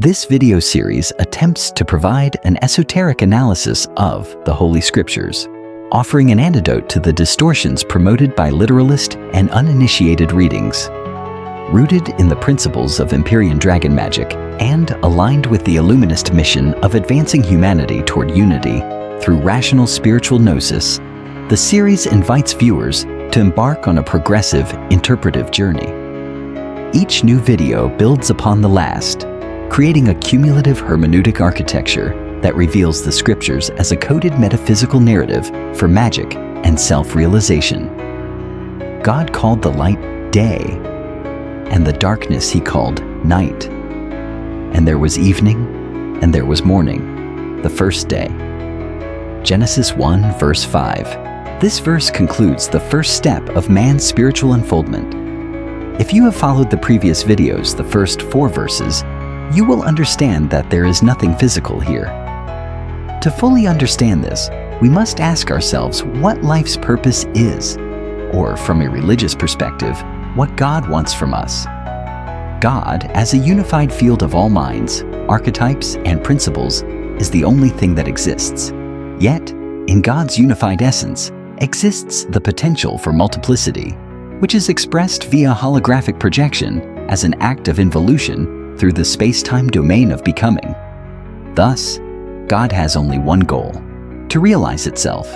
This video series attempts to provide an esoteric analysis of the Holy Scriptures, offering an antidote to the distortions promoted by literalist and uninitiated readings. Rooted in the principles of Empyrean dragon magic and aligned with the Illuminist mission of advancing humanity toward unity through rational spiritual gnosis, the series invites viewers to embark on a progressive, interpretive journey. Each new video builds upon the last, creating a cumulative hermeneutic architecture that reveals the Scriptures as a coded metaphysical narrative for magic and self-realization. God called the light day, and the darkness He called night. And there was evening, and there was morning, the first day. Genesis 1, verse 5. This verse concludes the first step of man's spiritual unfoldment. If you have followed the previous videos, the first 4 verses, you will understand that there is nothing physical here. To fully understand this, we must ask ourselves what life's purpose is, or from a religious perspective, what God wants from us. God, as a unified field of all minds, archetypes, and principles, is the only thing that exists. Yet, in God's unified essence, exists the potential for multiplicity, which is expressed via holographic projection as an act of involution through the space-time domain of becoming. Thus, God has only one goal: to realize itself,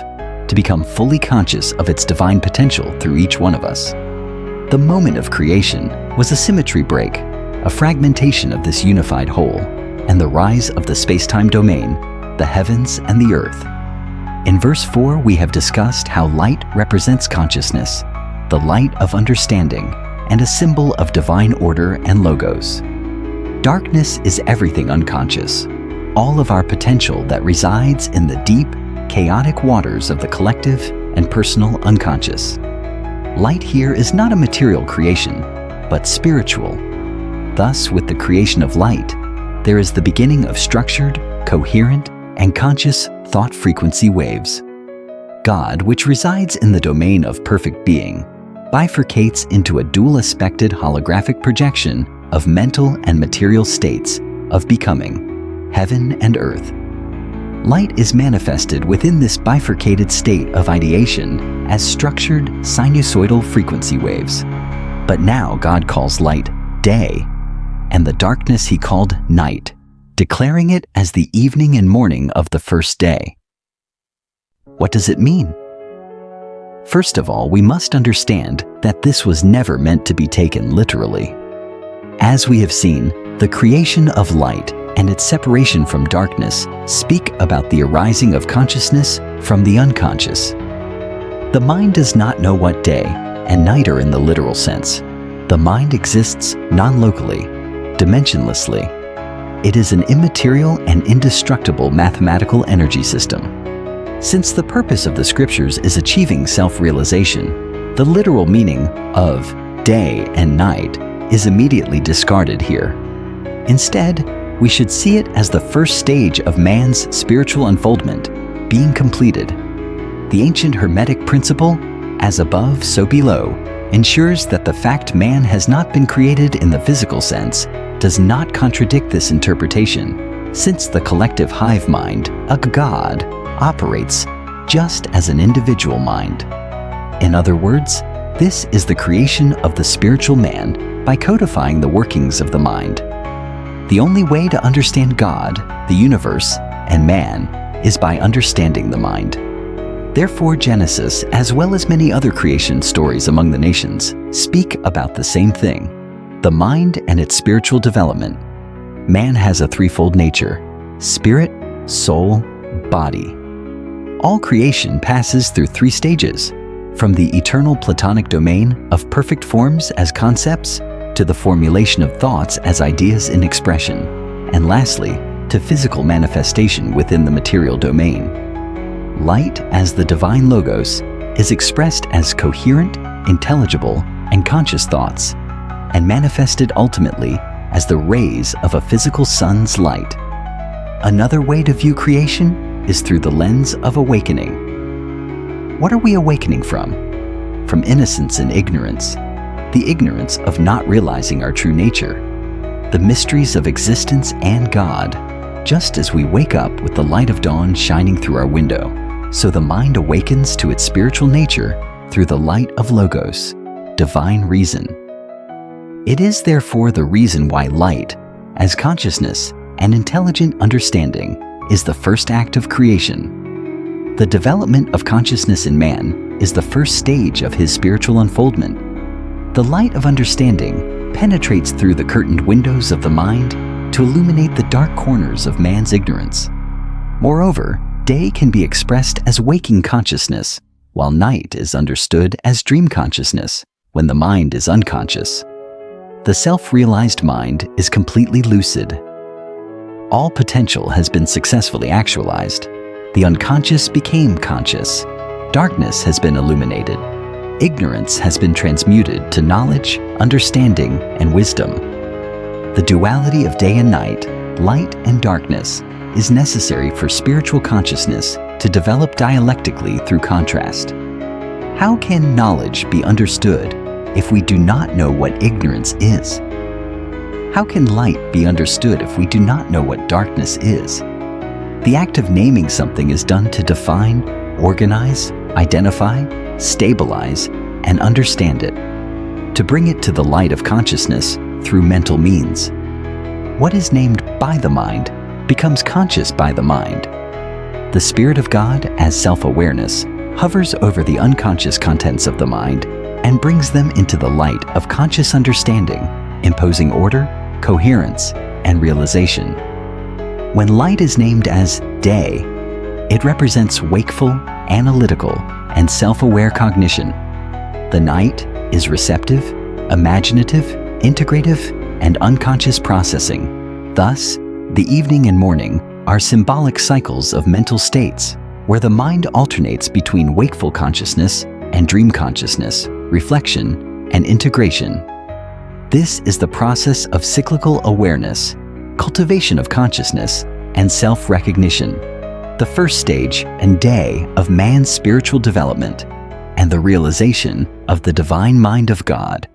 to become fully conscious of its divine potential through each one of us. The moment of creation was a symmetry break, a fragmentation of this unified whole, and the rise of the space-time domain, the heavens and the earth. In verse 4, we have discussed how light represents consciousness, the light of understanding, and a symbol of divine order and logos. Darkness is everything unconscious, all of our potential that resides in the deep, chaotic waters of the collective and personal unconscious. Light here is not a material creation, but spiritual. Thus, with the creation of light, there is the beginning of structured, coherent, and conscious thought frequency waves. God, which resides in the domain of perfect being, bifurcates into a dual-aspected holographic projection of mental and material states of becoming, heaven and earth. Light is manifested within this bifurcated state of ideation as structured sinusoidal frequency waves. But now God calls light day, and the darkness He called night, declaring it as the evening and morning of the first day. What does it mean? First of all, we must understand that this was never meant to be taken literally. As we have seen, the creation of light and its separation from darkness speak about the arising of consciousness from the unconscious. The mind does not know what day and night are in the literal sense. The mind exists non-locally, dimensionlessly. It is an immaterial and indestructible mathematical energy system. Since the purpose of the Scriptures is achieving self-realization, the literal meaning of day and night is immediately discarded here. Instead, we should see it as the first stage of man's spiritual unfoldment being completed. The ancient Hermetic principle, as above, so below, ensures that the fact man has not been created in the physical sense does not contradict this interpretation, since the collective hive mind, a God, operates just as an individual mind. In other words, this is the creation of the spiritual man by codifying the workings of the mind. The only way to understand God, the universe, and man is by understanding the mind. Therefore, Genesis, as well as many other creation stories among the nations, speak about the same thing: the mind and its spiritual development. Man has a threefold nature: spirit, soul, body. All creation passes through 3 stages, from the eternal Platonic domain of perfect forms as concepts, to the formulation of thoughts as ideas in expression, and lastly, to physical manifestation within the material domain. Light, as the divine logos, is expressed as coherent, intelligible, and conscious thoughts, and manifested ultimately as the rays of a physical sun's light. Another way to view creation is through the lens of awakening. What are we awakening from? From innocence and ignorance, the ignorance of not realizing our true nature. the mysteries of existence and God. Just as we wake up with the light of dawn shining through our window, so the mind awakens to its spiritual nature through the light of Logos, divine reason. It is therefore the reason why light, as consciousness and intelligent understanding, is the first act of creation. The development of consciousness in man is the first stage of his spiritual unfoldment. The light of understanding penetrates through the curtained windows of the mind to illuminate the dark corners of man's ignorance. Moreover, day can be expressed as waking consciousness, while night is understood as dream consciousness when the mind is unconscious. The self-realized mind is completely lucid. All potential has been successfully actualized. The unconscious became conscious. Darkness has been illuminated. Ignorance has been transmuted to knowledge, understanding, and wisdom. The duality of day and night, light and darkness, is necessary for spiritual consciousness to develop dialectically through contrast. How can knowledge be understood if we do not know what ignorance is? How can light be understood if we do not know what darkness is? The act of naming something is done to define, organize, identify, stabilize, and understand it, to bring it to the light of consciousness through mental means. What is named by the mind becomes conscious by the mind. The Spirit of God, as self-awareness, hovers over the unconscious contents of the mind and brings them into the light of conscious understanding, imposing order, coherence, and realization. When light is named as day, it represents wakeful, analytical, and self-aware cognition. The night is receptive, imaginative, integrative, and unconscious processing. Thus, the evening and morning are symbolic cycles of mental states where the mind alternates between wakeful consciousness and dream consciousness, reflection, and integration. This is the process of cyclical awareness, cultivation of consciousness, and self-recognition, the first stage and day of man's spiritual development, and the realization of the divine mind of God.